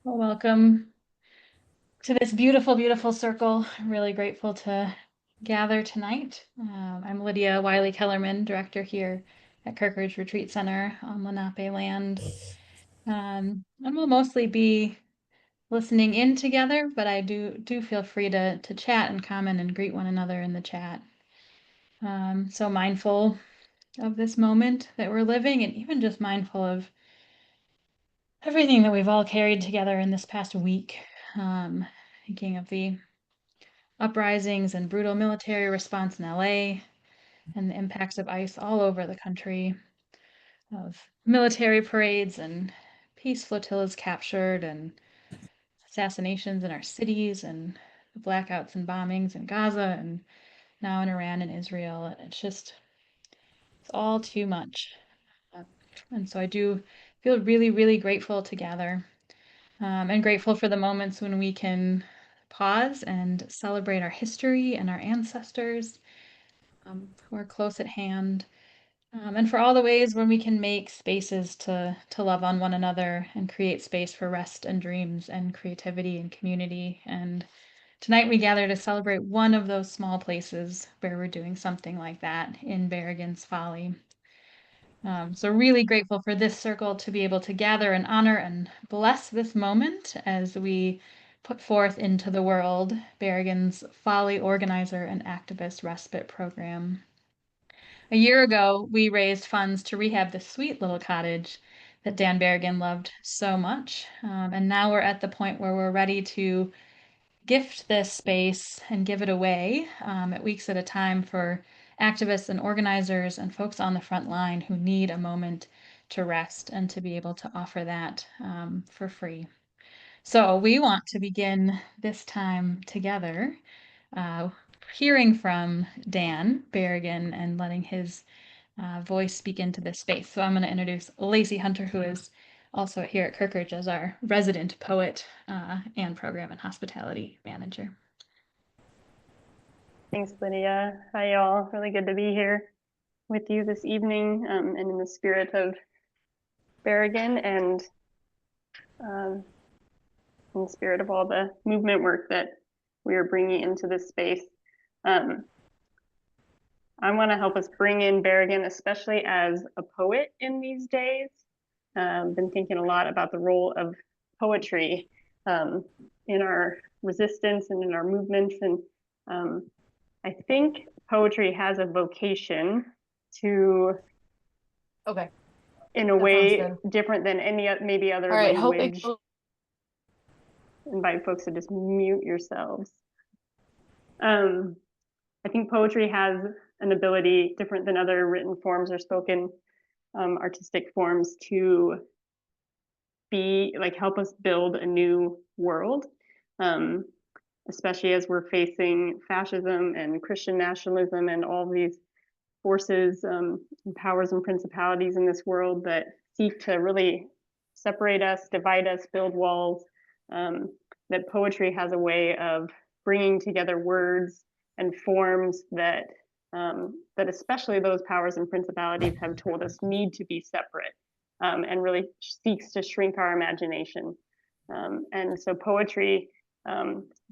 Well, welcome to this beautiful, beautiful circle. I'm really grateful to gather tonight. I'm Lydia Wiley-Kellerman, director here at Kirkridge Retreat Center on Lenape land. And we'll mostly be listening in together, but I do feel free to chat and comment and greet one another in the chat. So mindful of this moment that we're living, and even just mindful of everything that we've all carried together in this past week. Thinking of the uprisings and brutal military response in LA and the impacts of ICE all over the country, of military parades and peace flotillas captured and assassinations in our cities and the blackouts and bombings in Gaza and now in Iran and Israel. And it's all too much. Uh, And so I do feel really, really grateful to gather, and grateful for the moments when we can pause and celebrate our history and our ancestors, who are close at hand, and for all the ways when we can make spaces to love on one another and create space for rest and dreams and creativity and community. And tonight we gather to celebrate one of those small places where we're doing something like that in Berrigan's Folly. So really grateful for this circle to be able to gather and honor and bless this moment as we put forth into the world Berrigan's Folly organizer and activist respite program. A year ago, we raised funds to rehab this sweet little cottage that Dan Berrigan loved so much. And now we're at the point where we're ready to gift this space and give it away, at weeks at a time for activists and organizers and folks on the front line who need a moment to rest and to be able to offer that, for free. So we want to begin this time together, uh, hearing from Dan Berrigan and letting his voice speak into this space. So I'm going to introduce Lacey Hunter, who is also here at Kirkridge as our resident poet, and program and hospitality manager. Thanks, Lydia. Hi, y'all. Really good to be here with you this evening, and in the spirit of Berrigan and in the spirit of all the movement work that we are bringing into this space. Um, I want to help us bring in Berrigan, especially as a poet in these days. Been thinking a lot about the role of poetry in our resistance and in our movements. And I think poetry has a vocation to, Okay, in a that sounds way good. different than any maybe other All right, hope it language. Invite folks to just mute yourselves. I think poetry has an ability different than other written forms or spoken artistic forms to be like help us build a new world, especially as we're facing fascism and Christian nationalism and all these forces, and powers and principalities in this world that seek to really separate us, divide us, build walls. That poetry has a way of bringing together words and forms that that especially those powers and principalities have told us need to be separate, and really seeks to shrink our imagination. And so poetry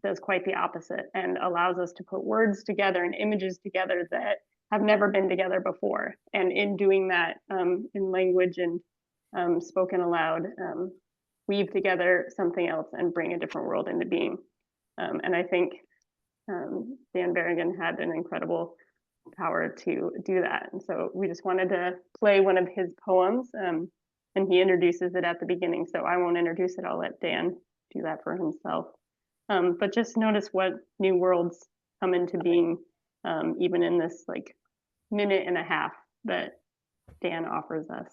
does quite the opposite and allows us to put words together and images together that have never been together before. And in doing that, in language and spoken aloud, weave together something else and bring a different world into being. And I think Dan Berrigan had an incredible power to do that. And so we just wanted to play one of his poems, and he introduces it at the beginning. So I won't introduce it. I'll let Dan do that for himself. But just notice what new worlds come into being, even in this like minute and a half that Dan offers us.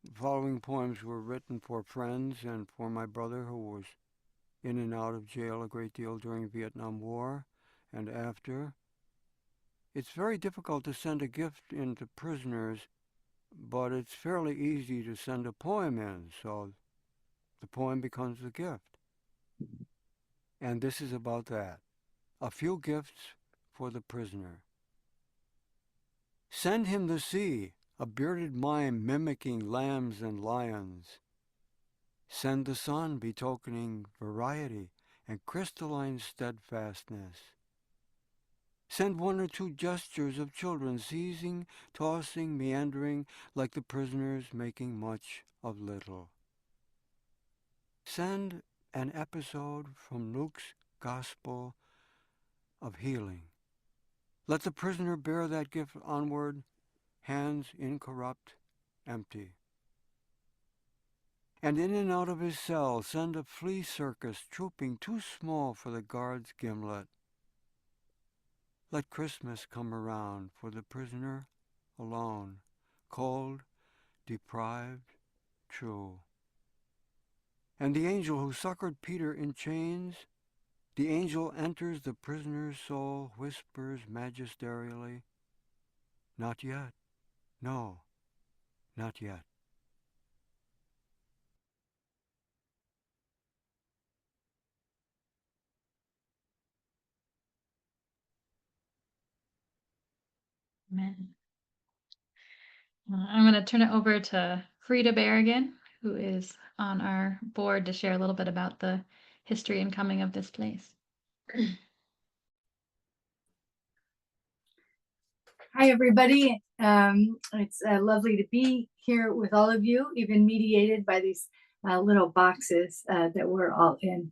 The following poems were written for friends and for my brother, who was in and out of jail a great deal during the Vietnam War and after. It's very difficult to send a gift in to prisoners, but it's fairly easy to send a poem in, so the poem becomes a gift. And this is about that. A few gifts for the prisoner. Send him the sea, a bearded mime mimicking lambs and lions. Send the sun, betokening variety and crystalline steadfastness. Send one or two gestures of children seizing, tossing, meandering, like the prisoners making much of little. Send an episode from Luke's Gospel of healing. Let the prisoner bear that gift onward, hands incorrupt, empty. And in and out of his cell send a flea circus trooping too small for the guard's gimlet. Let Christmas come around for the prisoner alone, cold, deprived, true. And the angel who succored Peter in chains, the angel enters the prisoner's soul, whispers magisterially, "Not yet, no, not yet." Amen. I'm going to turn it over to Frida Berrigan, who is on our board to share a little bit about the history and coming of this place. Hi, everybody. It's lovely to be here with all of you, even mediated by these little boxes that we're all in.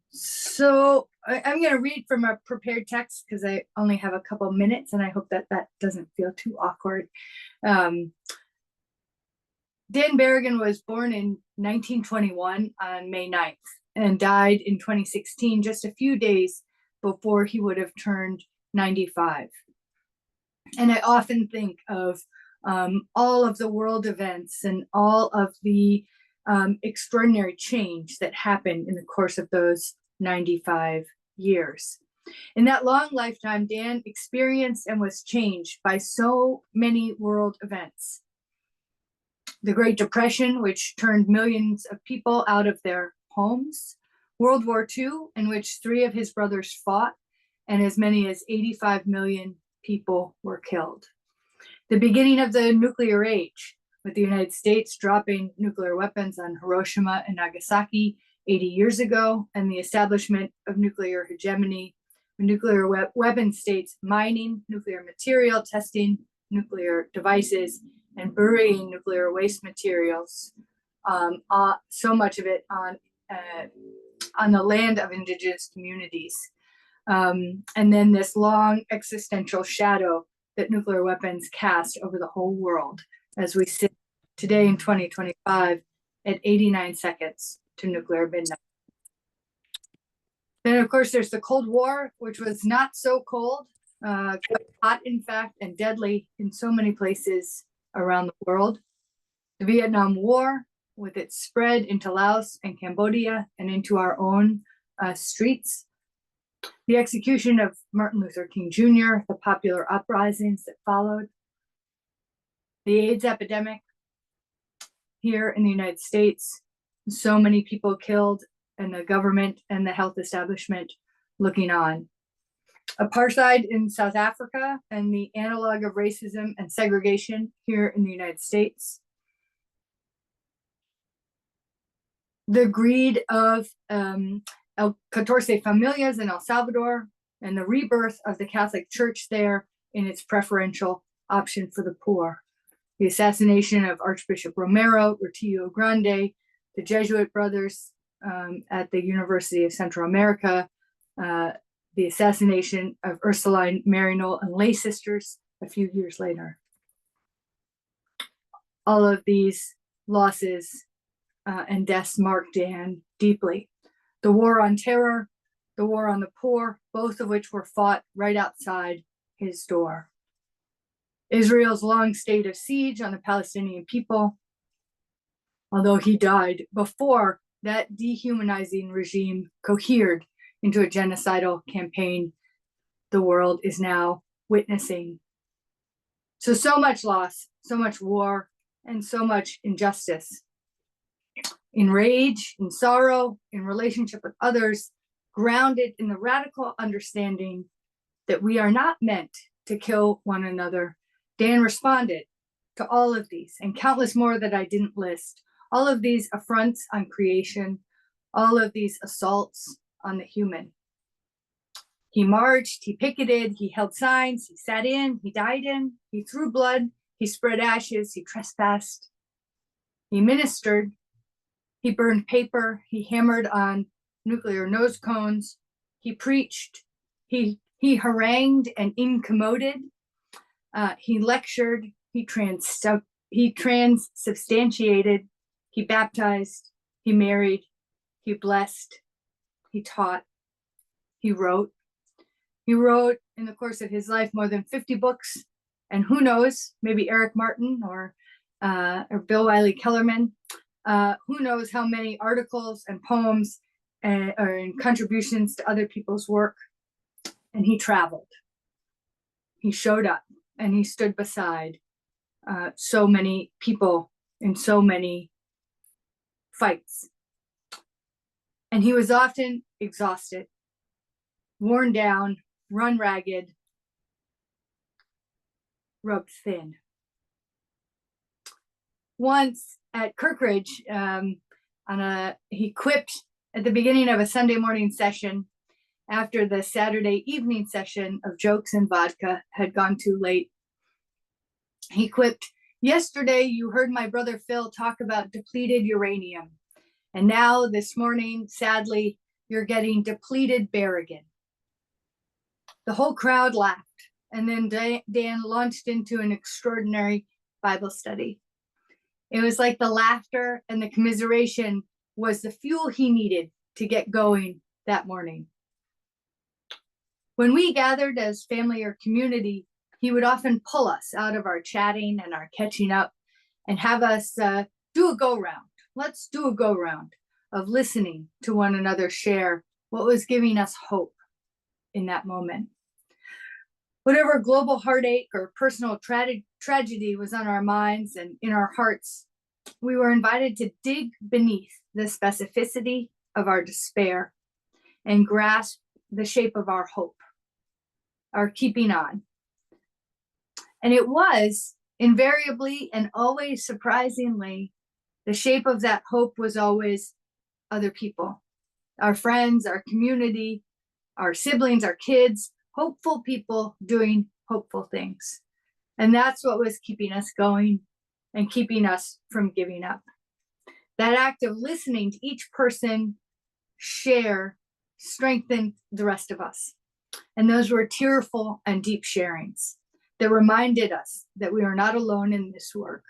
So I'm going to read from a prepared text because I only have a couple minutes, and I hope that that doesn't feel too awkward. Dan Berrigan was born in 1921 on May 9th and died in 2016, just a few days before he would have turned 95. And I often think of all of the world events and all of the extraordinary change that happened in the course of those 95 years. In that long lifetime, Dan experienced and was changed by so many world events. The Great Depression, which turned millions of people out of their homes. World War II, in which 3 of his brothers fought, and as many as 85 million people were killed. The beginning of the nuclear age, with the United States dropping nuclear weapons on Hiroshima and Nagasaki 80 years ago, and the establishment of nuclear hegemony, nuclear weapon states mining nuclear material, testing nuclear devices, and burying nuclear waste materials, so much of it on the land of indigenous communities. And then this long existential shadow that nuclear weapons cast over the whole world as we sit today in 2025 at 89 seconds to nuclear midnight. Then, of course, there's the Cold War, which was not so cold, quite hot, in fact, and deadly in so many places around the world. The Vietnam War, with its spread into Laos and Cambodia and into our own streets. The execution of Martin Luther King Jr., the popular uprisings that followed. The AIDS epidemic here in the United States. So many people killed, and the government and the health establishment looking on. Apartheid in South Africa and the analog of racism and segregation here in the United States. The greed of El 14 Familias in El Salvador, and the rebirth of the Catholic Church there in its preferential option for the poor. The assassination of Archbishop Romero, Rio Grande, the Jesuit brothers at the University of Central America, the assassination of Ursuline Maryknoll and lay sisters a few years later. All of these losses and deaths marked Dan deeply. The war on terror, the war on the poor, both of which were fought right outside his door. Israel's long state of siege on the Palestinian people, although he died before that dehumanizing regime cohered into a genocidal campaign the world is now witnessing. So much loss, so much war, and so much injustice in rage, in sorrow, in relationship with others, grounded in the radical understanding that we are not meant to kill one another. Dan responded to all of these and countless more that I didn't list, all of these affronts on creation, all of these assaults on the human. He marched, he picketed, he held signs, he sat in, he died in, he threw blood, he spread ashes, he trespassed, he ministered, he burned paper, he hammered on nuclear nose cones, he preached, he harangued and incommoded, he lectured, he transubstantiated, he baptized, he married, he blessed, he taught, he wrote. He wrote in the course of his life more than 50 books, and who knows, maybe Eric Martin or Bill Wiley Kellerman, who knows how many articles and poems and contributions to other people's work. And he traveled. He showed up and he stood beside so many people in so many fights. And he was often exhausted, worn down, run ragged, rubbed thin. Once at Kirkridge, he quipped at the beginning of a Sunday morning session after the Saturday evening session of jokes and vodka had gone too late. He quipped, "Yesterday you heard my brother Phil talk about depleted uranium, and now this morning, sadly, you're getting depleted Berrigan." The whole crowd laughed, and then Dan launched into an extraordinary Bible study. It was like the laughter and the commiseration was the fuel he needed to get going that morning. When we gathered as family or community, he would often pull us out of our chatting and our catching up and have us do a go-round. Let's do a go-round of listening to one another share what was giving us hope in that moment. Whatever global heartache or personal tragedy was on our minds and in our hearts, we were invited to dig beneath the specificity of our despair and grasp the shape of our hope, our keeping on. And it was invariably and always surprisingly, the shape of that hope was always other people, our friends, our community, our siblings, our kids, hopeful people doing hopeful things. And that's what was keeping us going and keeping us from giving up. That act of listening to each person share strengthened the rest of us. And those were tearful and deep sharings that reminded us that we are not alone in this work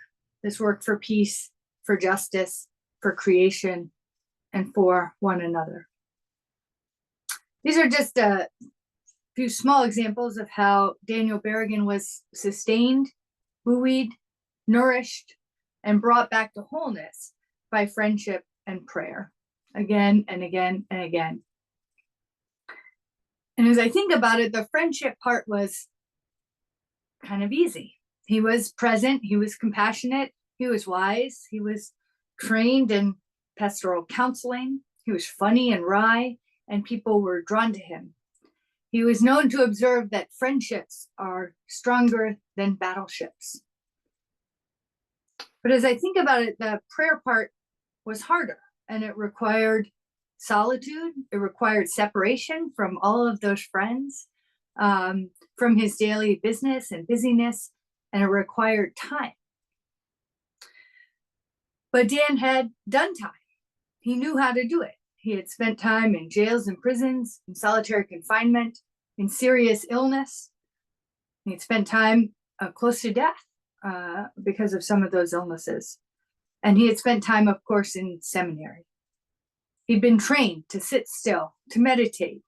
for peace, for justice, for creation, and for one another. These are just a few small examples of how Daniel Berrigan was sustained, buoyed, nourished, and brought back to wholeness by friendship and prayer, again and again and again. And as I think about it, the friendship part was kind of easy. He was present, he was compassionate, he was wise, he was trained in pastoral counseling, he was funny and wry, and people were drawn to him. He was known to observe that friendships are stronger than battleships. But as I think about it, the prayer part was harder, and it required solitude. It required separation from all of those friends, from his daily business and busyness, and it required time. But Dan had done time. He knew how to do it. He had spent time in jails and prisons, in solitary confinement, in serious illness. He had spent time close to death because of some of those illnesses. And he had spent time, of course, in seminary. He'd been trained to sit still, to meditate,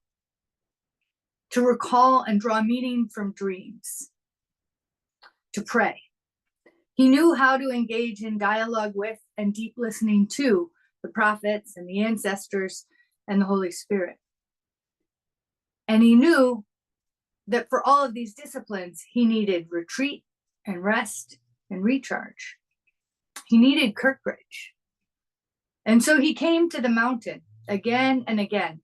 to recall and draw meaning from dreams, to pray. He knew how to engage in dialogue with and deep listening to the prophets and the ancestors and the Holy Spirit. And he knew that for all of these disciplines, he needed retreat and rest and recharge. He needed Kirkridge. And so he came to the mountain again and again.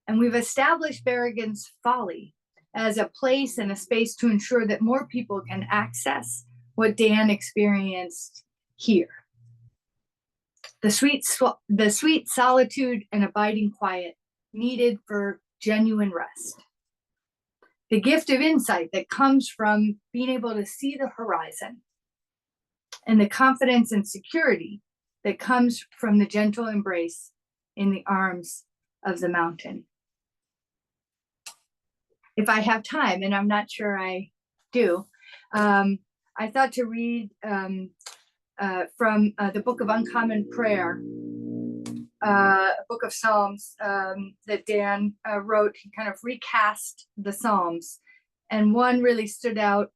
And we've established Berrigan's Folly as a place and a space to ensure that more people can access what Dan experienced here. The sweet solitude and abiding quiet needed for genuine rest. The gift of insight that comes from being able to see the horizon, and the confidence and security that comes from the gentle embrace in the arms of the mountain. If I have time, and I'm not sure I do, I thought to read from the Book of Uncommon Prayer, a book of Psalms that Dan wrote. He kind of recast the Psalms, and one really stood out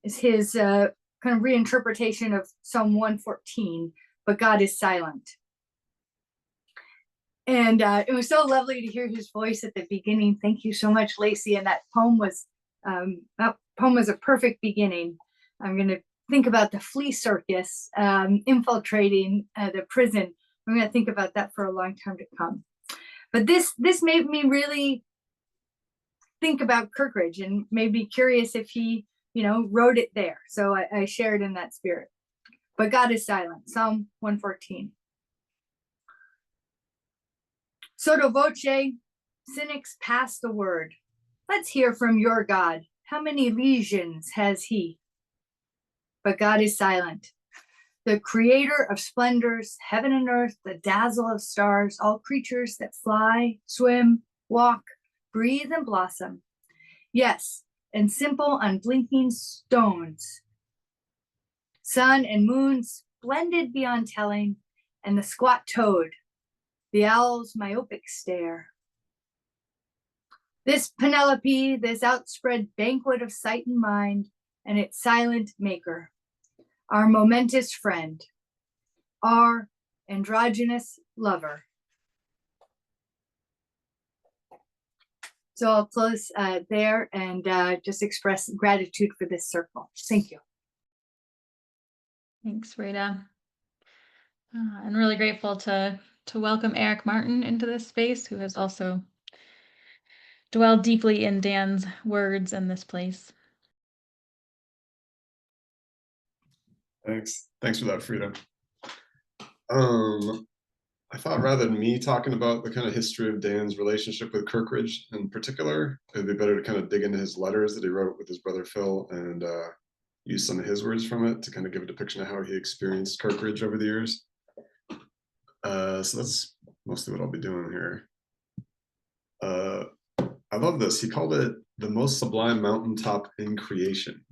is his kind of reinterpretation of Psalm 114, but God is silent. And it was so lovely to hear his voice at the beginning. Thank you so much, Lacey. And that poem was a perfect beginning. I'm going to think about the flea circus infiltrating the prison. I'm going to think about that for a long time to come. But this made me really think about Kirkridge and made me curious if he, wrote it there. So I shared in that spirit. But God is silent. Psalm 114. Sotto voce, cynics pass the word. Let's hear from your God. How many legions has he? But God is silent. The creator of splendors, heaven and earth, the dazzle of stars, all creatures that fly, swim, walk, breathe, and blossom. Yes, and simple, unblinking stones. Sun and moon splendid beyond telling, and the squat toad, the owl's myopic stare. This Penelope, this outspread banquet of sight and mind, and its silent maker, our momentous friend, our androgynous lover. So I'll close there and just express gratitude for this circle. Thank you. Thanks, Rita. I'm really grateful to welcome Eric Martin into this space, who has also dwelled deeply in Dan's words in this place. Thanks for that, Frida. I thought rather than me talking about the kind of history of Dan's relationship with Kirkridge in particular, it'd be better to kind of dig into his letters that he wrote with his brother Phil and use some of his words from it to kind of give a depiction of how he experienced Kirkridge over the years. So that's mostly what I'll be doing here. I love this. He called it the most sublime mountaintop in creation.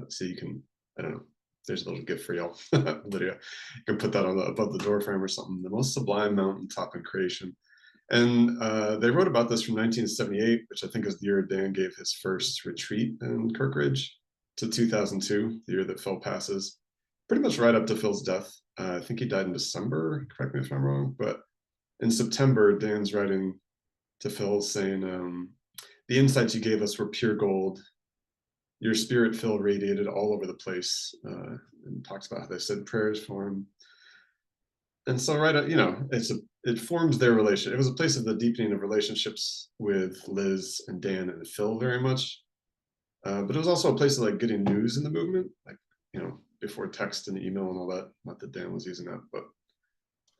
So you can, I don't know, there's a little gift for y'all, Lydia. You can put that on above the door frame or something. The most sublime mountaintop in creation. And they wrote about this from 1978, which I think is the year Dan gave his first retreat in Kirkridge, to 2002, the year that Phil passes. Pretty much right up to Phil's death. I think he died in December, correct me if I'm wrong, but in September, Dan's writing to Phil saying, the insights you gave us were pure gold. Your spirit, Phil, radiated all over the place, and talks about how they said prayers for him. And so, it forms their relation. It was a place of the deepening of relationships with Liz and Dan and Phil very much. But it was also a place of like getting news in the movement, like, before text and email and all that. Not that Dan was using that, but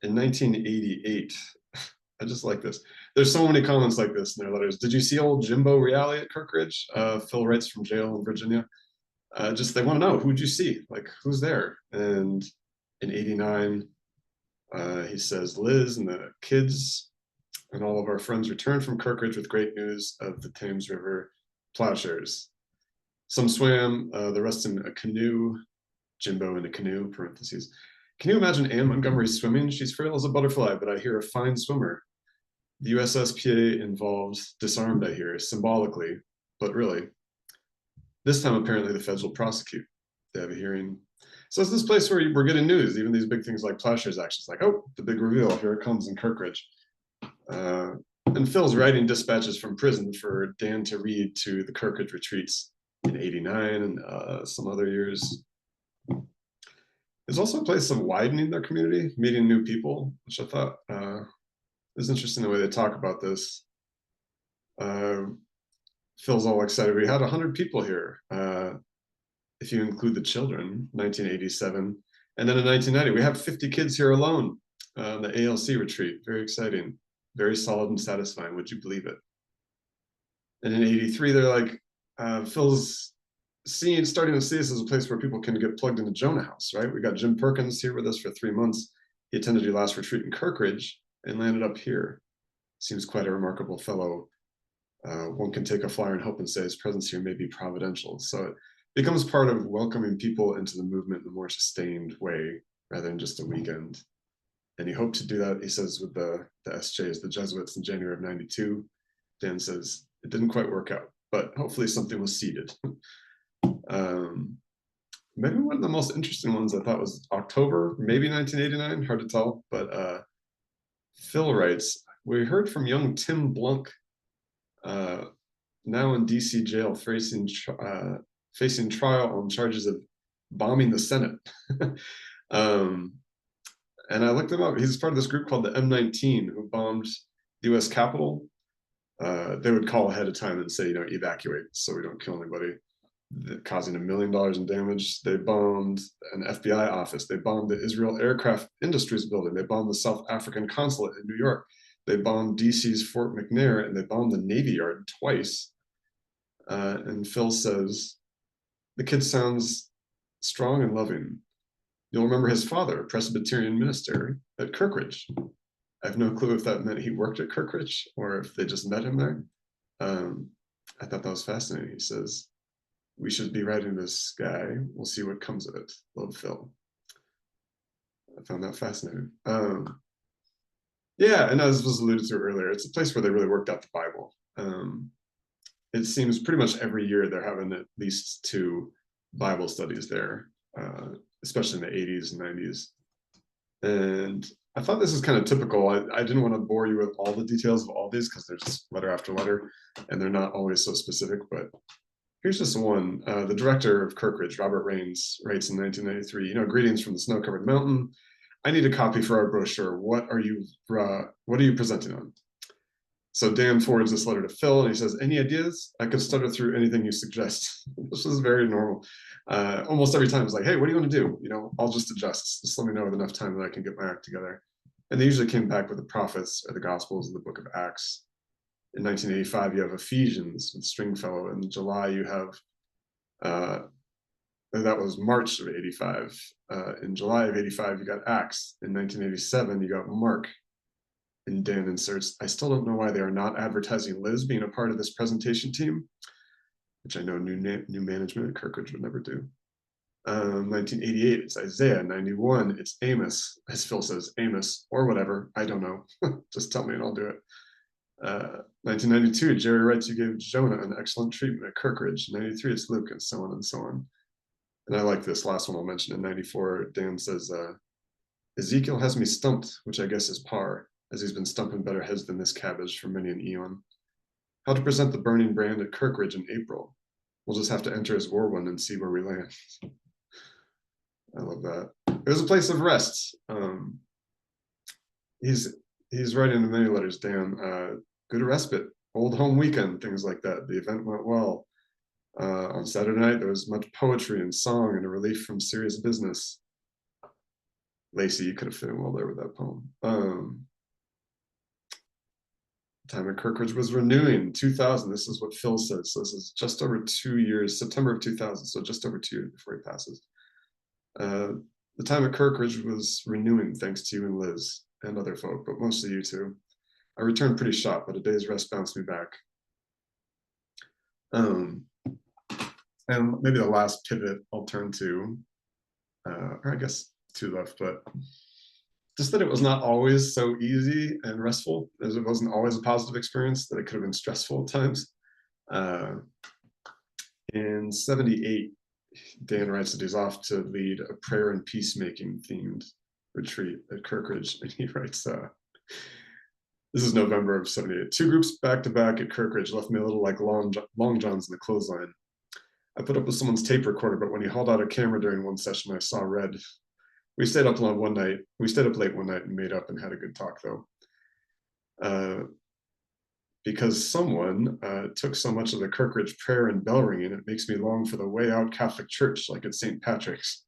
in 1988, I just like this. There's so many comments like this in their letters. Did you see old Jimbo Reale at Kirkridge? Phil writes from jail in Virginia. They want to know, who'd you see? Like, who's there? And in 89, he says, Liz and the kids and all of our friends returned from Kirkridge with great news of the Thames River plowshares. Some swam, the rest in a canoe, Jimbo in a canoe, parentheses. Can you imagine Anne Montgomery swimming? She's frail as a butterfly, but I hear a fine swimmer. The USSPA involved, disarmed, I hear, symbolically, but really. This time, apparently, the feds will prosecute. They have a hearing. So it's this place where we're getting news, even these big things like plowshares actions, like, oh, the big reveal, here it comes in Kirkridge. And Phil's writing dispatches from prison for Dan to read to the Kirkridge retreats in 89 and some other years. It's also a place of widening their community, meeting new people, which I thought is interesting the way they talk about this. Phil's all excited. We had 100 people here, if you include the children, 1987. And then in 1990, we have 50 kids here alone, the ALC retreat. Very exciting, very solid and satisfying. Would you believe it? And in 83, they're like, Phil's starting to see this as a place where people can get plugged into Jonah House, right? We got Jim Perkins here with us for 3 months. He attended your last retreat in Kirkridge and landed up here. Seems quite a remarkable fellow. One can take a flyer and hope and say his presence here may be providential. So it becomes part of welcoming people into the movement in a more sustained way rather than just a weekend. And he hoped to do that, he says, with the SJs, the Jesuits, in January of 92. Dan says it didn't quite work out, but hopefully something was seeded. Maybe one of the most interesting ones I thought was October, maybe 1989, hard to tell, but Phil writes, we heard from young Tim Blunk, now in DC jail, facing trial on charges of bombing the Senate. And I looked him up. He's part of this group called the M19 who bombed the US Capitol. They would call ahead of time and say, evacuate so we don't kill anybody, causing $1 million in damage. They bombed an FBI office. They bombed the Israel Aircraft Industries building. They bombed the South African consulate in New York. They bombed DC's Fort McNair, and they bombed the Navy Yard twice. And Phil says, the kid sounds strong and loving. You'll remember his father, a Presbyterian minister at Kirkridge. I have no clue if that meant he worked at Kirkridge or if they just met him there. I thought that was fascinating. He says, we should be writing this guy. We'll see what comes of it. Love, Phil. I found that fascinating. Yeah, and as was alluded to earlier, it's a place where they really worked out the Bible. It seems pretty much every year they're having at least 2 Bible studies there, especially in the 80s and 90s. And I thought this is kind of typical. I didn't want to bore you with all the details of all these because they're just letter after letter, and they're not always so specific, but here's just one. The director of Kirkridge, Robert Raines, writes in 1993, greetings from the snow-covered mountain. I need a copy for our brochure. What are you presenting on? So Dan forwards this letter to Phil, and he says, any ideas? I could stutter through anything you suggest. This is very normal. Almost every time it's like, hey, what do you want to do? I'll just adjust. Just let me know with enough time that I can get my act together. And they usually came back with the prophets or the Gospels of the book of Acts. In 1985, you have Ephesians with Stringfellow. In July, you have, that was March of 85. In July of 85, you got Acts. In 1987, you got Mark. And Dan inserts, I still don't know why they are not advertising Liz being a part of this presentation team, which I know new management at Kirkridge would never do. 1988, it's Isaiah. 91, it's Amos. As Phil says, Amos, or whatever. I don't know. Just tell me and I'll do it. 1992, Jerry writes, you gave Jonah an excellent treatment at Kirkridge. 93, it's Luke, and so on and so on. And I like this last one I'll mention. In 94, Dan says, Ezekiel has me stumped, which I guess is par, as he's been stumping better heads than this cabbage for many an eon. How to present the burning brand at Kirkridge in April. We'll just have to enter his war one and see where we land. I love that. It was a place of rest. He's writing in many letters, Dan, good respite, old home weekend, things like that. The event went well. On Saturday night, there was much poetry and song and a relief from serious business. Lacey, you could have fit in well there with that poem. Time at Kirkridge was renewing 2000. This is what Phil says. So this is just over 2 years, September of 2000. So just over 2 years before he passes. The time at Kirkridge was renewing thanks to you and Liz and other folk, but mostly you two. I returned pretty shot, but a day's rest bounced me back. And maybe the last pivot I'll turn to, or I guess 2 left, but just that it was not always so easy and restful, as it wasn't always a positive experience, that it could have been stressful at times. In 78, Dan writes that he's off to lead a prayer and peacemaking themed retreat at Kirkridge. And he writes, this is November of 78. 2 groups back to back at Kirkridge left me a little like long johns in the clothesline. I put up with someone's tape recorder, but when he hauled out a camera during one session, I saw red. We stayed up late one night. We stayed up late one night and made up and had a good talk though. Because someone took so much of the Kirkridge prayer and bell ringing, it makes me long for the way out Catholic Church like it's St. Patrick's.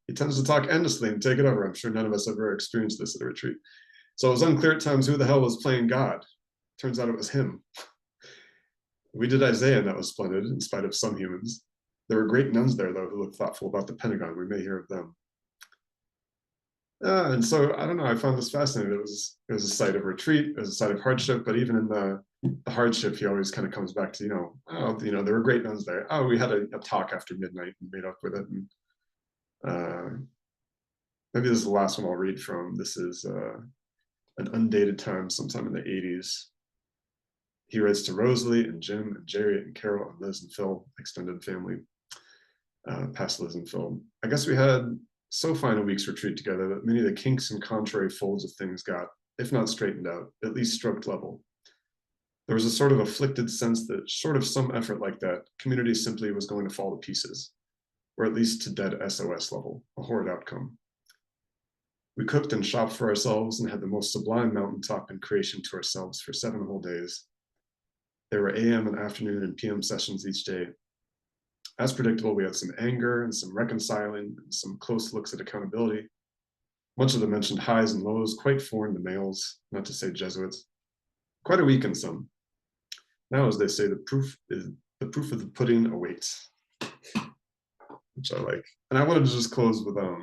He tends to talk endlessly and take it over. I'm sure none of us ever experienced this at a retreat. So it was unclear at times who the hell was playing God. Turns out it was him. We did Isaiah, and that was splendid, in spite of some humans. There were great nuns there, though, who looked thoughtful about the Pentagon. We may hear of them. And so, I don't know, I found this fascinating. It was a site of retreat, it was a site of hardship, but even in the hardship, he always kind of comes back to, there were great nuns there. Oh, we had a talk after midnight and made up with it. And maybe this is the last one I'll read from. This is an undated time, sometime in the 80s. He writes to Rosalie and Jim and Jerry and Carol and Liz and Phil, extended family, past Liz and Phil. I guess we had so fine a week's retreat together that many of the kinks and contrary folds of things got, if not straightened out, at least stroked level. There was a sort of afflicted sense that, short of some effort like that, community simply was going to fall to pieces, or at least to dead SOS level, a horrid outcome. We cooked and shopped for ourselves and had the most sublime mountaintop in creation to ourselves for 7 whole days. There were AM and afternoon and PM sessions each day. As predictable, we had some anger and some reconciling and some close looks at accountability. Much of the mentioned highs and lows, quite foreign to males, not to say Jesuits. Quite a week in some. Now, as they say, the proof of the pudding awaits, which I like. And I wanted to just close with a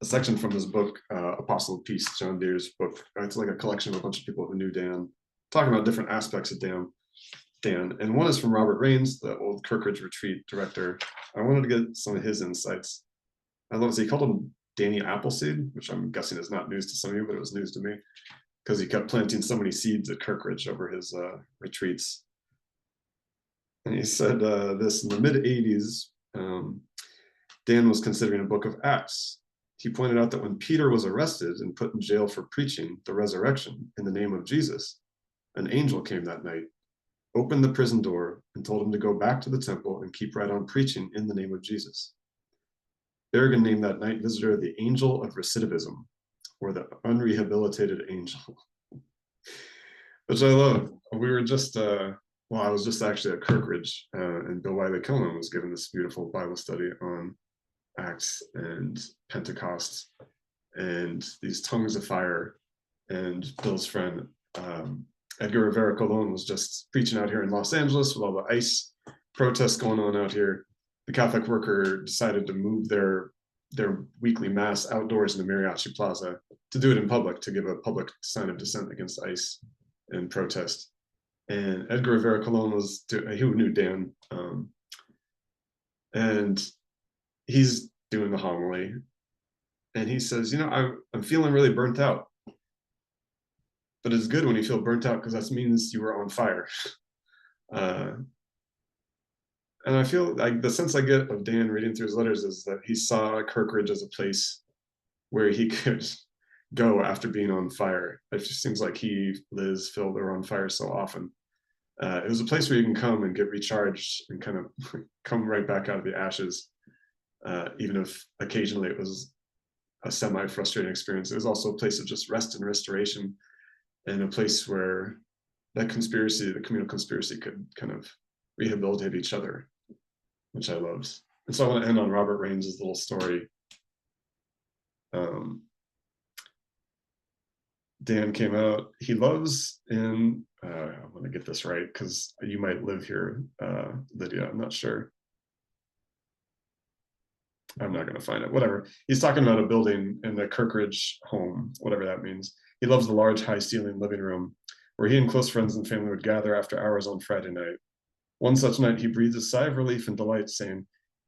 section from his book, Apostle of Peace, John Deere's book. It's like a collection of a bunch of people who knew Dan, talking about different aspects of Dan. And one is from Robert Raines, the old Kirkridge retreat director. I wanted to get some of his insights. I love it. He called him Danny Appleseed, which I'm guessing is not news to some of you, but it was news to me because he kept planting so many seeds at Kirkridge over his retreats. And he said this in the mid 80s, Dan was considering a book of Acts. He pointed out that when Peter was arrested and put in jail for preaching the resurrection in the name of Jesus, an angel came that night, opened the prison door, and told him to go back to the temple and keep right on preaching in the name of Jesus. Berrigan named that night visitor the angel of recidivism, or the unrehabilitated angel, which I love. We were just, I was just actually at Kirkridge, and Bill Wiley Kilman was giving this beautiful Bible study on Acts and Pentecost and these tongues of fire. And Bill's friend, Edgar Rivera Colon, was just preaching out here in Los Angeles with all the ICE protests going on out here. The Catholic worker decided to move their weekly mass outdoors in the Mariachi Plaza to do it in public, to give a public sign of dissent against ICE and protest. And Edgar Rivera Colon who knew Dan, and he's doing the homily, and he says, I'm feeling really burnt out. But it's good when you feel burnt out because that means you were on fire. And I feel like the sense I get of Dan reading through his letters is that he saw Kirkridge as a place where he could go after being on fire. It just seems like he, Liz, Phil, they were on fire so often. It was a place where you can come and get recharged and kind of come right back out of the ashes, even if occasionally it was a semi-frustrating experience. It was also a place of just rest and restoration, and a place where that conspiracy, the communal conspiracy, could kind of rehabilitate each other, which I loved. And so I want to end on Robert Raines' little story. Dan came out. He loves in, I want to get this right because you might live here, Lydia, I'm not sure. I'm not going to find it, whatever. He's talking about a building in the Kirkridge home, whatever that means. He loves the large high ceiling living room where he and close friends and family would gather after hours on Friday night. One such night, he breathed a sigh of relief and delight, saying,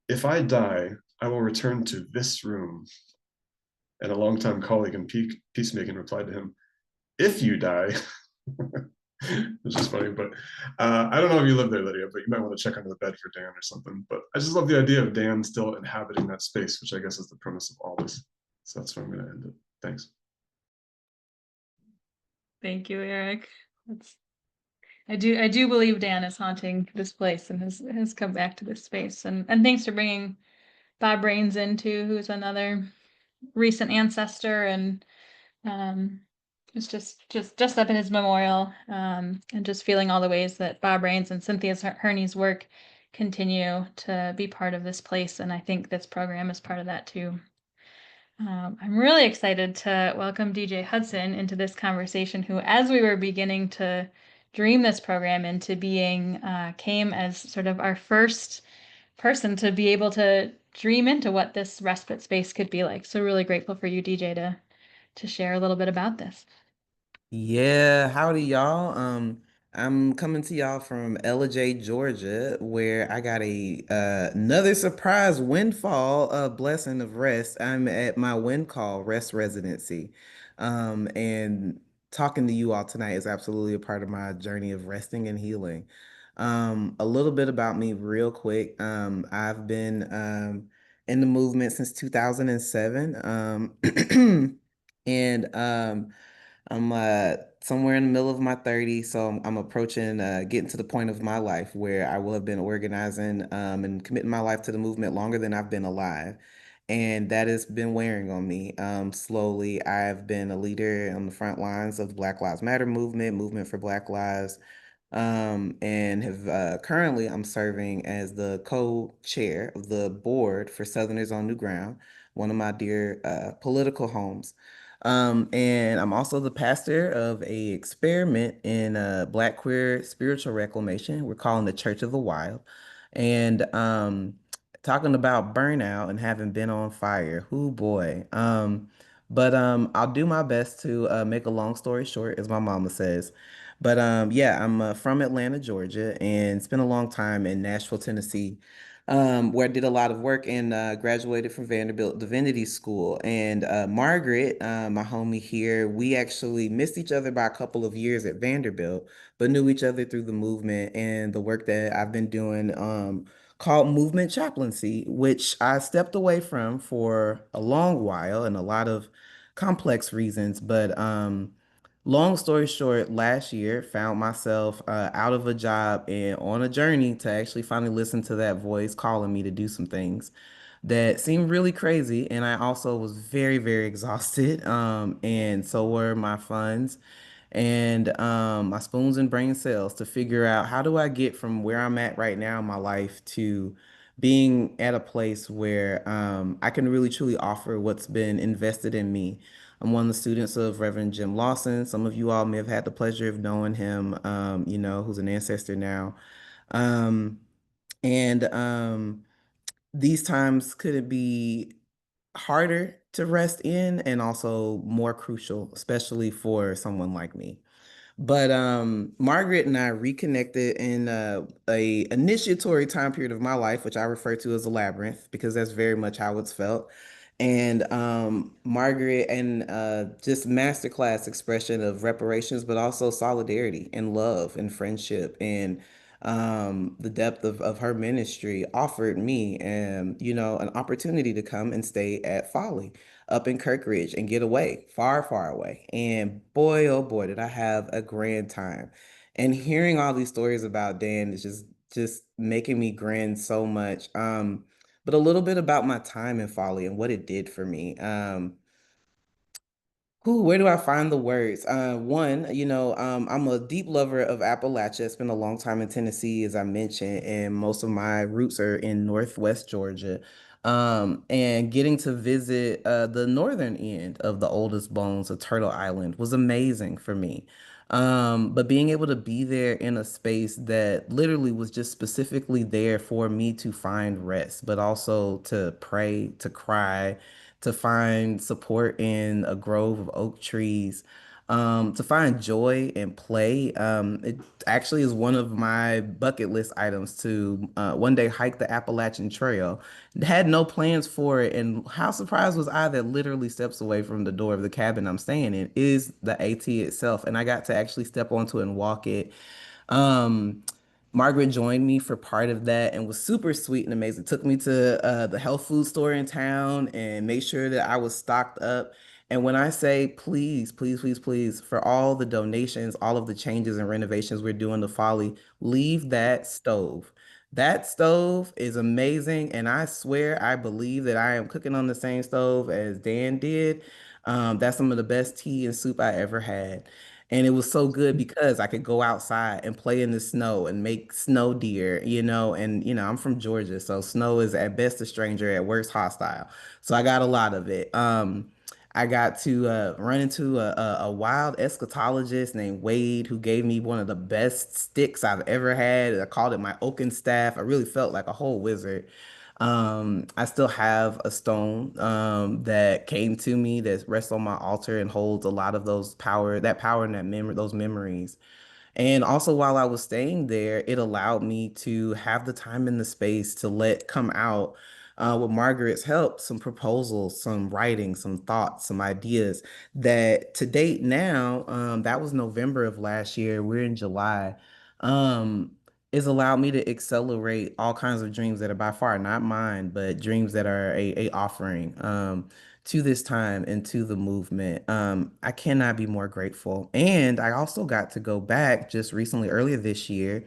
"If I die, I will return to this room." And a longtime colleague in peacemaking replied to him, "If you die," which is funny, but I don't know if you live there, Lydia, but you might want to check under the bed for Dan or something. But I just love the idea of Dan still inhabiting that space, which I guess is the premise of all this. So that's where I'm going to end it. Thanks. Thank you, Eric. I do believe Dan is haunting this place and has come back to this space. And thanks for bringing Bob Raines in too, who's another recent ancestor, and it's just up in his memorial, and just feeling all the ways that Bob Rains and Cynthia Herney's work continue to be part of this place, and I think this program is part of that too. I'm really excited to welcome DJ Hudson into this conversation, who, as we were beginning to dream this program into being, came as sort of our first person to be able to dream into what this respite space could be like. So really grateful for you, DJ, to share a little bit about this. Yeah, howdy y'all. I'm coming to y'all from Ellijay, Georgia, where I got a another surprise windfall blessing of rest. I'm at my wind call rest residency. And talking to you all tonight is absolutely a part of my journey of resting and healing. A little bit about me real quick. I've been in the movement since 2007. And I'm somewhere in the middle of my 30s, so I'm approaching getting to the point of my life where I will have been organizing and committing my life to the movement longer than I've been alive. And that has been wearing on me. Slowly, I've been a leader on the front lines of the Black Lives Matter movement, movement for Black Lives, and have currently I'm serving as the co-chair of the board for Southerners on New Ground, one of my dear political homes. And I'm also the pastor of a experiment in Black queer spiritual reclamation. We're calling the Church of the Wild. And talking about burnout and having been on fire. Whoo boy. But I'll do my best to make a long story short, as my mama says. But yeah, I'm from Atlanta, Georgia, and spent a long time in Nashville, Tennessee, where I did a lot of work and graduated from Vanderbilt Divinity School. And Margaret, my homie here, we actually missed each other by a couple of years at Vanderbilt, but knew each other through the movement and the work that I've been doing called movement chaplaincy, which I stepped away from for a long while and a lot of complex reasons. But long story short, last year found myself out of a job and on a journey to actually finally listen to that voice calling me to do some things that seemed really crazy. And I also was very, very exhausted. And so were my funds and my spoons and brain cells to figure out how do I get from where I'm at right now in my life to being at a place where I can really truly offer what's been invested in me. I'm one of the students of Reverend Jim Lawson. Some of you all may have had the pleasure of knowing him, who's an ancestor now. Um, and these times could it be harder to rest in and also more crucial, especially for someone like me. But Margaret and I reconnected in a initiatory time period of my life, which I refer to as a labyrinth, because that's very much how it's felt. And Margaret and just masterclass expression of reparations, but also solidarity and love and friendship and the depth of her ministry offered me and an opportunity to come and stay at Folly up in Kirkridge and get away, far, far away. And boy, oh boy, did I have a grand time. And hearing all these stories about Dan is just making me grin so much. But a little bit about my time in Folly and what it did for me. Where do I find the words? One, I'm a deep lover of Appalachia. Spent a long time in Tennessee, as I mentioned, and most of my roots are in Northwest Georgia. And getting to visit the northern end of the oldest bones of Turtle Island was amazing for me. But being able to be there in a space that literally was just specifically there for me to find rest, but also to pray, to cry, to find support in a grove of oak trees, to find joy and play. It actually is one of my bucket list items to one day hike the Appalachian Trail. Had no plans for it, and how surprised was I that literally steps away from the door of the cabin I'm staying in is the AT itself, and I got to actually step onto it and walk it. Um, Margaret joined me for part of that and was super sweet and amazing. Took me to the health food store in town and made sure that I was stocked up. And when I say please, please, please, please, for all the donations, all of the changes and renovations we're doing to Folly, leave that stove. That stove is amazing, and I swear I believe that I am cooking on the same stove as Dan did. That's some of the best tea and soup I ever had. And it was so good because I could go outside and play in the snow and make snow deer, and I'm from Georgia, so snow is at best a stranger, at worst hostile. So I got a lot of it. I got to run into a wild eschatologist named Wade who gave me one of the best sticks I've ever had. I called it my oaken staff. I really felt like a whole wizard. I still have a stone that came to me that rests on my altar and holds a lot of that power and that memory, those memories. And also, while I was staying there, it allowed me to have the time and the space to let come out, with Margaret's help, some proposals, some writing, some thoughts, some ideas that to date now, that was November of last year, we're in July, um, is allowed me to accelerate all kinds of dreams that are by far not mine, but dreams that are a offering. To this time and to the movement. I cannot be more grateful. And I also got to go back just recently, earlier this year.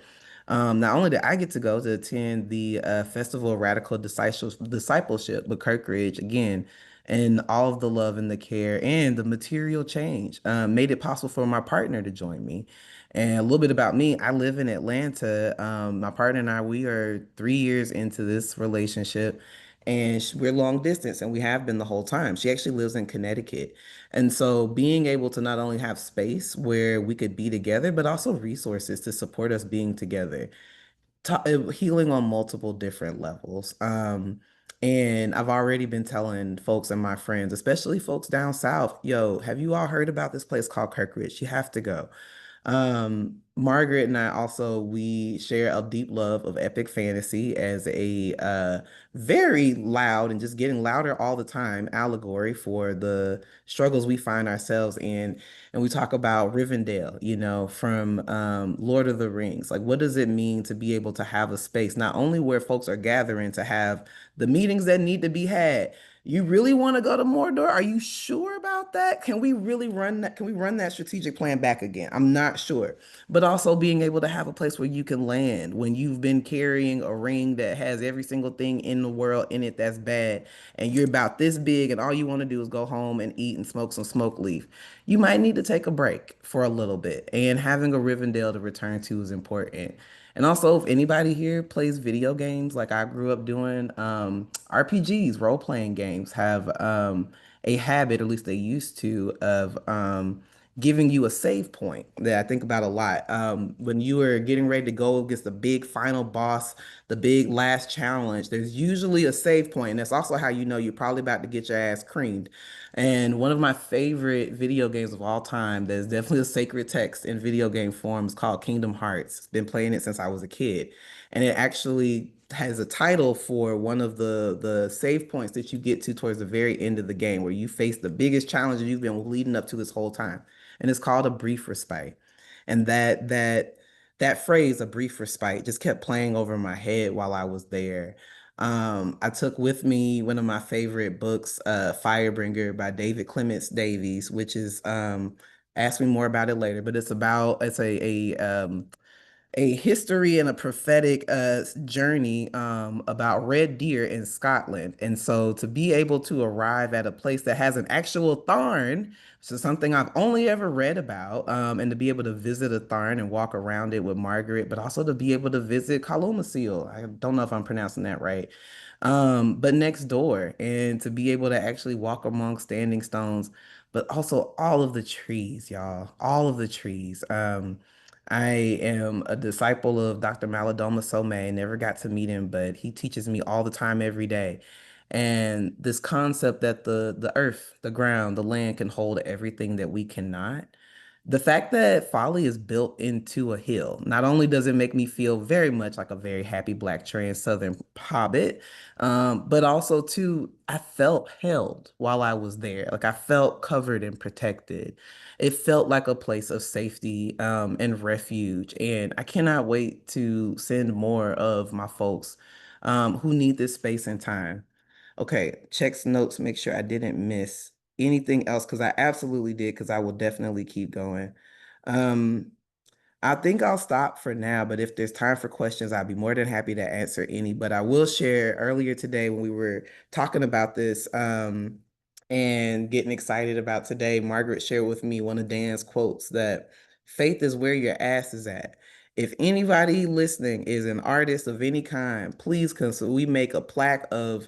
Not only did I get to go to attend the Festival of Radical Discipleship with Kirkridge again, and all of the love and the care and the material change made it possible for my partner to join me. And a little bit about me, I live in Atlanta. My partner and I, we are 3 years into this relationship, and we're long distance, and we have been the whole time. She actually lives in Connecticut. And so being able to not only have space where we could be together, but also resources to support us being together, healing on multiple different levels. And I've already been telling folks and my friends, especially folks down south, yo, have you all heard about this place called Kirkridge? You have to go. Margaret and I also, we share a deep love of epic fantasy as a very loud and just getting louder all the time allegory for the struggles we find ourselves in. And we talk about Rivendell, from Lord of the Rings. Like, what does it mean to be able to have a space, not only where folks are gathering to have the meetings that need to be had? You really want to go to Mordor? Are you sure about that? Can we really run that? Can we run that strategic plan back again? I'm not sure. But also being able to have a place where you can land when you've been carrying a ring that has every single thing in the world in it that's bad, and you're about this big, and all you want to do is go home and eat and smoke some smoke leaf. You might need to take a break for a little bit, and having a Rivendell to return to is important. And also, if anybody here plays video games like I grew up doing, RPGs, role-playing games have a habit, or at least they used to, of giving you a save point that I think about a lot. When you are getting ready to go against the big final boss, the big last challenge, there's usually a save point, and that's also how you know you're probably about to get your ass creamed. And one of my favorite video games of all time, there's definitely a sacred text in video game form, is called Kingdom Hearts. Been playing it since I was a kid. And it actually has a title for one of the save points that you get to towards the very end of the game, where you face the biggest challenge you've been leading up to this whole time. And it's called a brief respite. And that phrase, a brief respite, just kept playing over my head while I was there. I took with me one of my favorite books, Firebringer by David Clements Davies, which is, ask me more about it later, but it's a history and a prophetic journey about red deer in Scotland. And so to be able to arrive at a place that has an actual thorn, which is something I've only ever read about, and to be able to visit a thorn and walk around it with Margaret, but also to be able to visit Seal. I don't know if I'm pronouncing that right. But next door, and to be able to actually walk among standing stones, but also all of the trees, y'all, all of the trees. I am a disciple of Dr. Maladoma Somé. Never got to meet him, but he teaches me all the time, every day. And this concept that the earth, the ground, the land can hold everything that we cannot. The fact that Folly is built into a hill, not only does it make me feel very much like a very happy Black trans Southern hobbit, but also too, I felt held while I was there. Like, I felt covered and protected. It felt like a place of safety, and refuge. And I cannot wait to send more of my folks, who need this space and time. Okay, checks notes, make sure I didn't miss anything else, because I absolutely did, because I will definitely keep going. Um, I think I'll stop for now, but if there's time for questions, I'd be more than happy to answer any. But I will share earlier today when we were talking about this and getting excited about today, Margaret shared with me one of Dan's quotes that faith is where your ass is at. If anybody listening is an artist of any kind, please consider we make a plaque of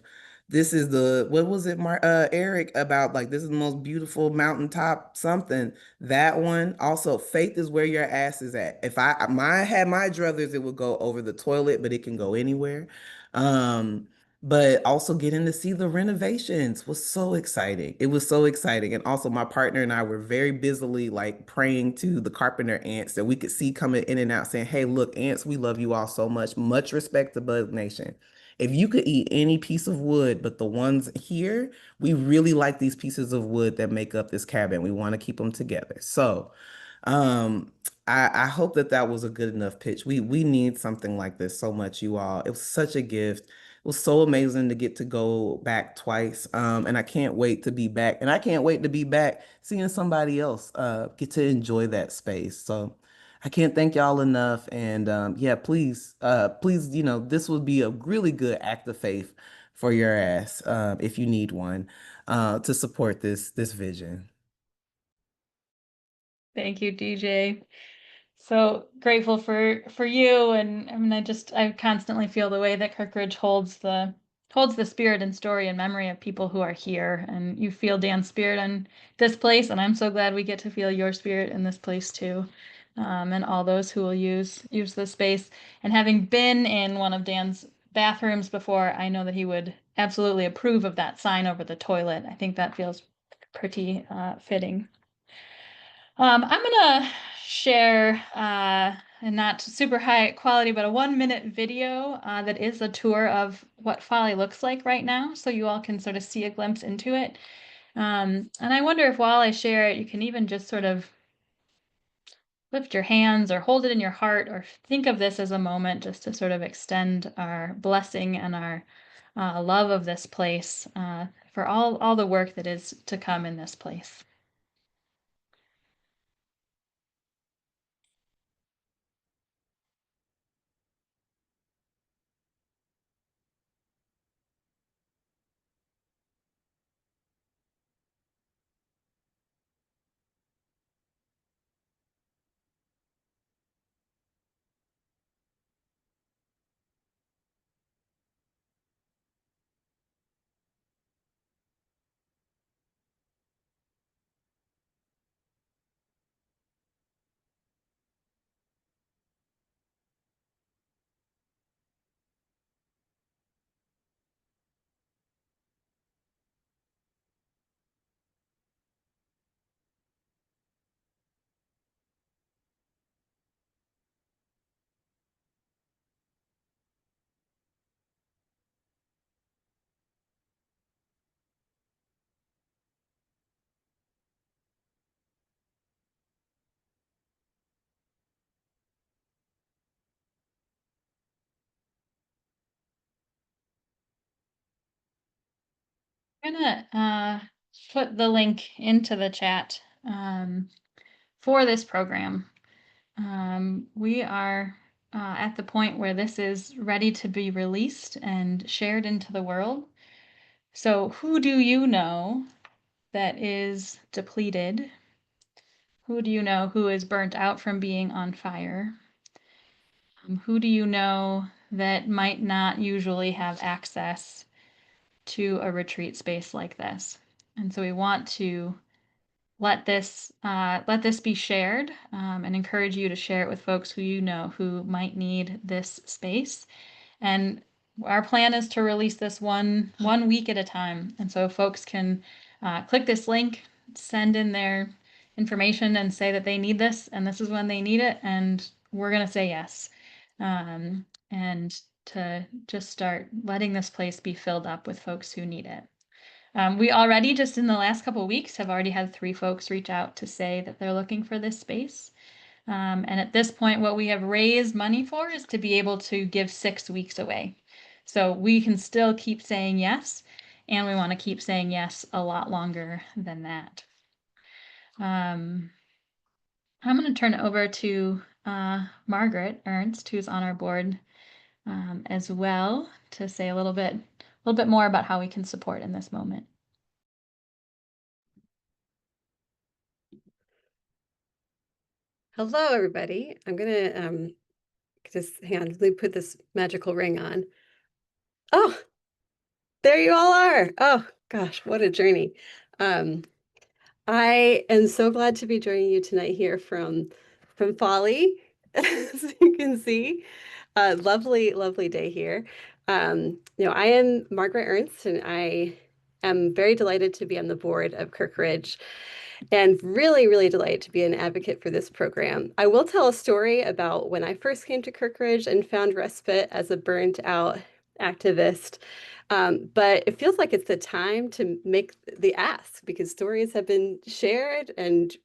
this is the what was it, Eric, about like this is the most beautiful mountaintop something. That one. Also, faith is where your ass is at. If I my had my druthers, it would go over the toilet, but it can go anywhere. Um, but also getting to see the renovations was so exciting. It was so exciting. And also my partner and I were very busily like praying to the carpenter ants that we could see coming in and out saying, hey, look, ants, we love you all so much. Much respect to Bug Nation. If you could eat any piece of wood, but the ones here, we really like these pieces of wood that make up this cabin. We want to keep them together. So, um, I hope that that was a good enough pitch. We need something like this so much, you all. It was such a gift. It was so amazing to get to go back twice. And I can't wait to be back. And I can't wait to be back seeing somebody else get to enjoy that space. So I can't thank y'all enough. And yeah, please, this would be a really good act of faith for your ass if you need one to support this vision. Thank you, DJ. So grateful for you, and I mean, I constantly feel the way that Kirkridge holds the spirit and story and memory of people who are here, and you feel Dan's spirit in this place, and I'm so glad we get to feel your spirit in this place too, and all those who will use this space. And having been in one of Dan's bathrooms before, I know that he would absolutely approve of that sign over the toilet. I think that feels pretty fitting. I'm gonna share and not super high quality, but a 1 minute video that is a tour of what Folly looks like right now, so you all can sort of see a glimpse into it. And I wonder if while I share it, you can even just sort of lift your hands or hold it in your heart or think of this as a moment just to sort of extend our blessing and our love of this place for all the work that is to come in this place. I'm gonna put the link into the chat for this program. We are at the point where this is ready to be released and shared into the world. So, who do you know that is depleted? Who do you know who is burnt out from being on fire? Who do you know that might not usually have access to a retreat space like this? And so we want to let this be shared and encourage you to share it with folks who you know who might need this space. And our plan is to release this one week at a time. And so folks can click this link, send in their information, and say that they need this, and this is when they need it, and we're gonna say yes. And to just start letting this place be filled up with folks who need it. We already, just in the last couple of weeks, have already had 3 folks reach out to say that they're looking for this space. And at this point, what we have raised money for is to be able to give 6 weeks away. So we can still keep saying yes, and we want to keep saying yes a lot longer than that. I'm going to turn it over to Margaret Ernst, who's on our board as well, to say a little bit more about how we can support in this moment. Hello, everybody. I'm gonna just hang on, let me put this magical ring on. Oh, there you all are. Oh gosh, what a journey. I am so glad to be joining you tonight here from Folly, as you can see. Lovely, lovely day here. I am Margaret Ernst, and I am very delighted to be on the board of Kirkridge, and really, really delighted to be an advocate for this program. I will tell a story about when I first came to Kirkridge and found respite as a burned out activist. But it feels like it's the time to make the ask, because stories have been shared and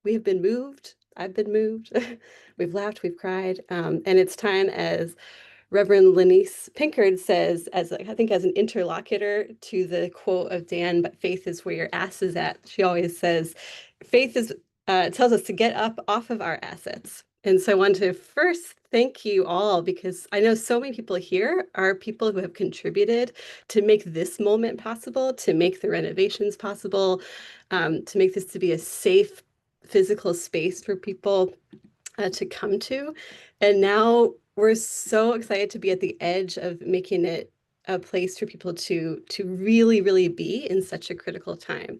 we have been moved. I've been moved. We've laughed, we've cried. And it's time, as Reverend Lenice Pinkard says, I think as an interlocutor to the quote of Dan, but faith is where your ass is at. She always says, faith tells us to get up off of our assets. And so I want to first thank you all, because I know so many people here are people who have contributed to make this moment possible, to make the renovations possible, to make this to be a safe physical space for people to come to. And now we're so excited to be at the edge of making it a place for people to really, really be in such a critical time.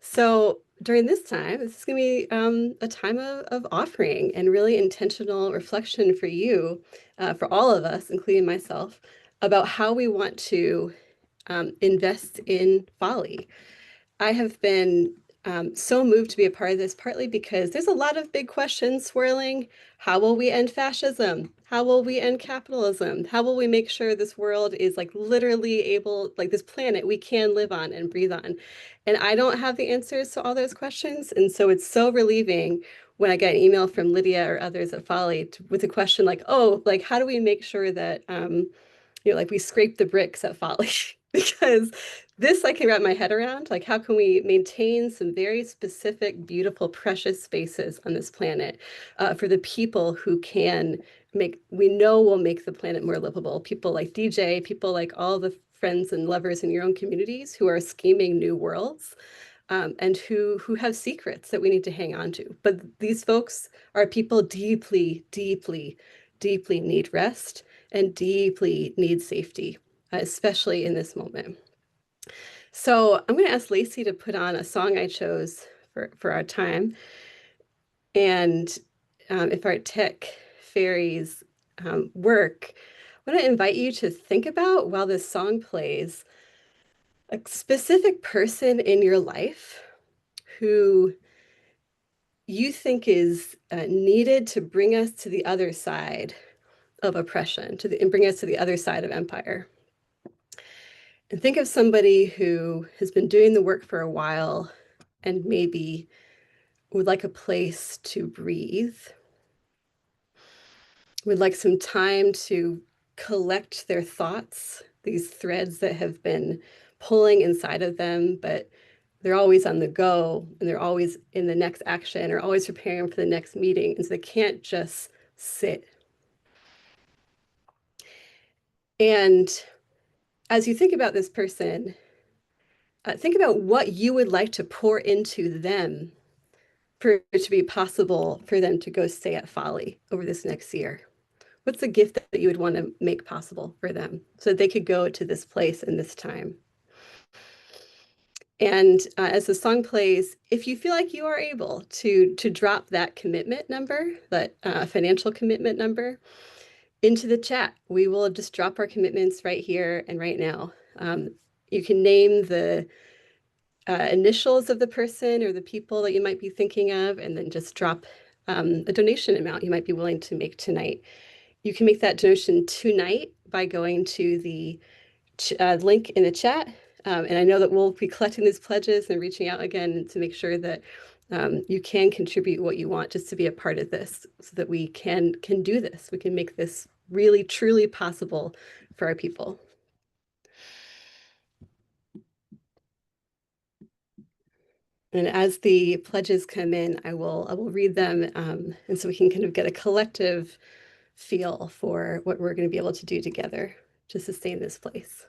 So during this time, this is going to be a time of offering and really intentional reflection for you, for all of us, including myself, about how we want to invest in Folly. I have been so moved to be a part of this, partly because there's a lot of big questions swirling. How will we end fascism? How will we end capitalism? How will we make sure this world is like literally able, like this planet we can live on and breathe on? And I don't have the answers to all those questions. And so it's so relieving when I get an email from Lydia or others at Folly with a question like, oh, like, how do we make sure that, like we scrape the bricks at Folly? Because this I can wrap my head around. Like, how can we maintain some very specific, beautiful, precious spaces on this planet for the people who we know will make the planet more livable? People like DJ, people like all the friends and lovers in your own communities who are scheming new worlds. And who have secrets that we need to hang on to. But these folks are people deeply, deeply, deeply need rest and deeply need safety, especially in this moment. So I'm going to ask Lacey to put on a song I chose for our time. And if our tech fairies work, I want to invite you to think about, while this song plays, a specific person in your life who you think is needed to bring us to the other side of oppression, and bring us to the other side of empire. And think of somebody who has been doing the work for a while and maybe would like a place to breathe, would like some time to collect their thoughts, these threads that have been pulling inside of them, but they're always on the go and they're always in the next action or always preparing for the next meeting. And so they can't just sit. And as you think about this person, think about what you would like to pour into them for it to be possible for them to go stay at Folly over this next year. What's the gift that you would want to make possible for them so that they could go to this place in this time? And as the song plays, if you feel like you are able to drop that commitment number, that financial commitment number, into the chat, we will just drop our commitments right here and right now. You can name the initials of the person or the people that you might be thinking of, and then just drop a donation amount you might be willing to make tonight. You can make that donation tonight by going to the link in the chat. And I know that we'll be collecting these pledges and reaching out again to make sure that you can contribute what you want just to be a part of this, so that we can do this. We can make this really, truly possible for our people. And as the pledges come in, I will read them, and so we can kind of get a collective feel for what we're going to be able to do together to sustain this place.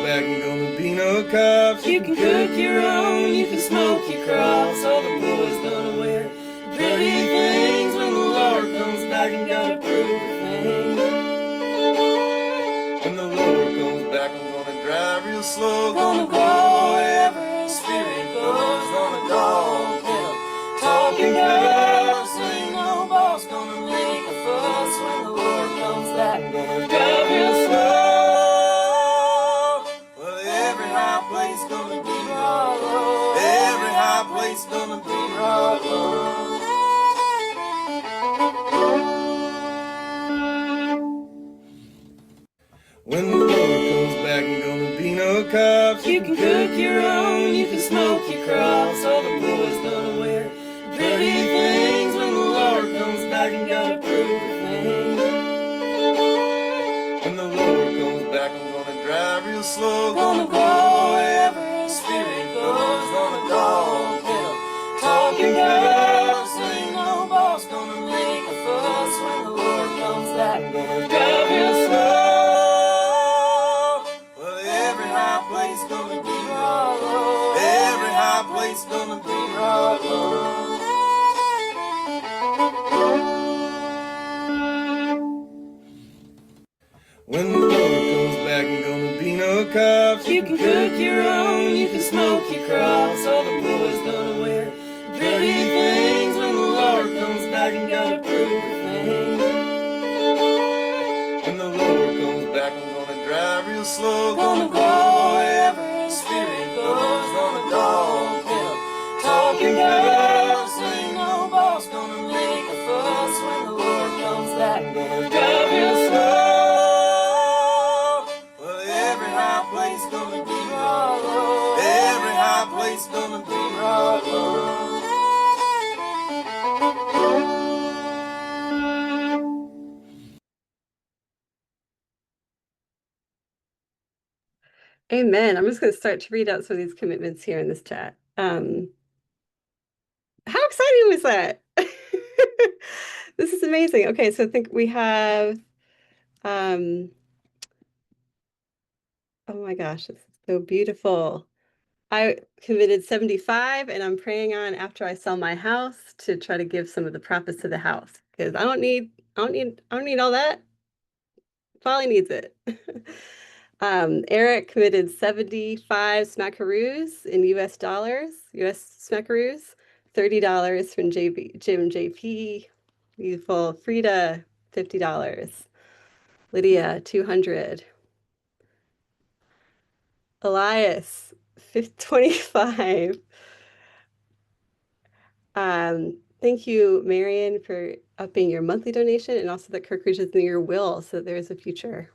Back and gonna be no cops. You can cook your own, you can smoke your crops. All the boys gonna wear pretty things when the Lord comes back and gotta prove a thing. When the Lord comes back, I'm gonna drive real slow, gonna go wherever His Spirit goes. Gonna dog pedal, talking girls, ain't no boss gonna make a fuss. When the Lord comes back, I'm gonna drive real slow. Place gonna be rock. Every high place gonna be rock. When the Lord comes back, ain't gonna be no cops. You can cook your own, you can smoke your crops. All the boys gonna wear pretty things. When the Lord comes back, and gotta prove a thing. When the Lord comes back, I'm gonna drive real slow, gonna go wherever Spirit goes. Gonna dog pedal, talking girls, ain't no boss gonna make a fuss. When the Lord comes back, I'm gonna drive real slow. Well, every high place gonna be rock. Every high place gonna be rock. When the Lord comes back, ain't gonna be no cops. You can cook your own, you can smoke your crops. All the boys gonna wear pretty things. When the Lord comes back, and gotta prove a thing. When the Lord comes back, I'm gonna drive real slow, gonna go wherever His Spirit goes. Gonna dog pedal, talking girls, ain't no boss gonna make a fuss. When the Lord comes back, I'm gonna drive real slow. Place gonna be rock. Every high place gonna be rock. Amen. I'm just going to start to read out some of these commitments here in this chat. How exciting was that? This is amazing. Okay, so I think we have, oh my gosh, it's so beautiful. I committed 75, and I'm praying on after I sell my house to try to give some of the profits to the house, because I don't need all that. Folly needs it. Eric committed 75 smackaroos in US dollars, US smackaroos, $30 from Jim JP. Beautiful. Frida, $50. Lydia, 200. Elias, 25. Thank you, Marion, for upping your monthly donation, and also that Kirkridge is in your will, so there's a future.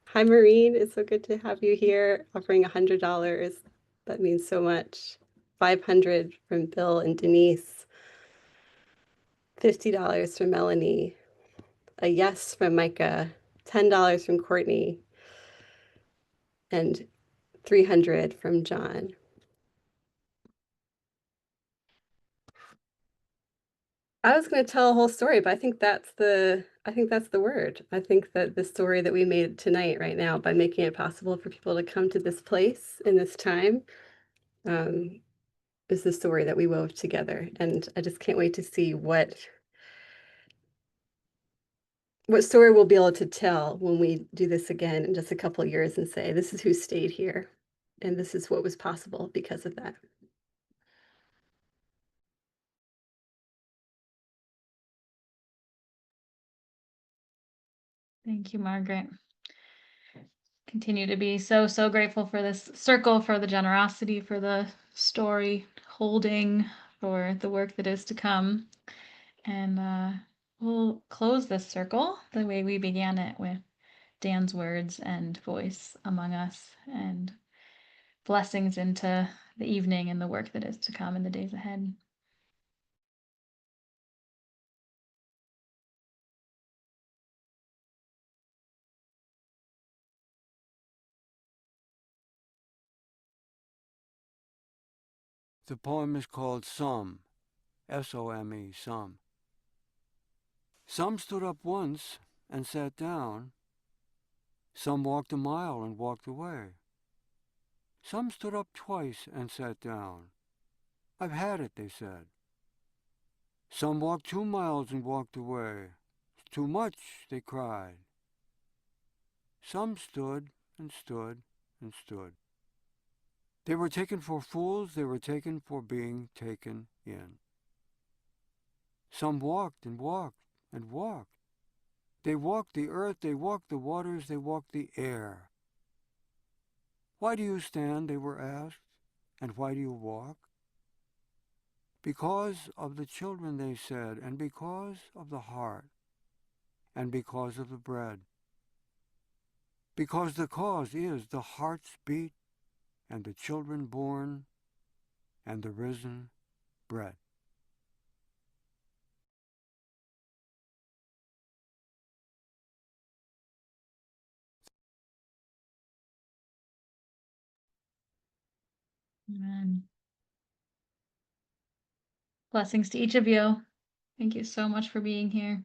Hi, Maureen. It's so good to have you here, offering $100. That means so much. 500 from Bill and Denise. $50 from Melanie. A yes from Micah. $10 from Courtney. And 300 from John. I was going to tell a whole story, but I think that's the word. I think that the story that we made tonight, right now, by making it possible for people to come to this place in this time, is the story that we wove together. And I just can't wait to see what story we'll be able to tell when we do this again in just a couple of years and say, this is who stayed here, and this is what was possible because of that. Thank you, Margaret. Continue to be so grateful for this circle, for the generosity, for the story holding, for the work that is to come. And we'll close this circle the way we began it, with Dan's words and voice among us, and blessings into the evening and the work that is to come in the days ahead. The poem is called Some, S-O-M-E, Some. Some stood up once and sat down. Some walked a mile and walked away. Some stood up twice and sat down. I've had it, they said. Some walked 2 miles and walked away. Too much, they cried. Some stood and stood and stood. They were taken for fools, they were taken for being taken in. Some walked and walked and walked. They walked the earth, they walked the waters, they walked the air. Why do you stand, they were asked, and why do you walk? Because of the children, they said, and because of the heart, and because of the bread. Because the cause is the heart's beat, and the children born, and the risen bread. Amen. Blessings to each of you. Thank you so much for being here.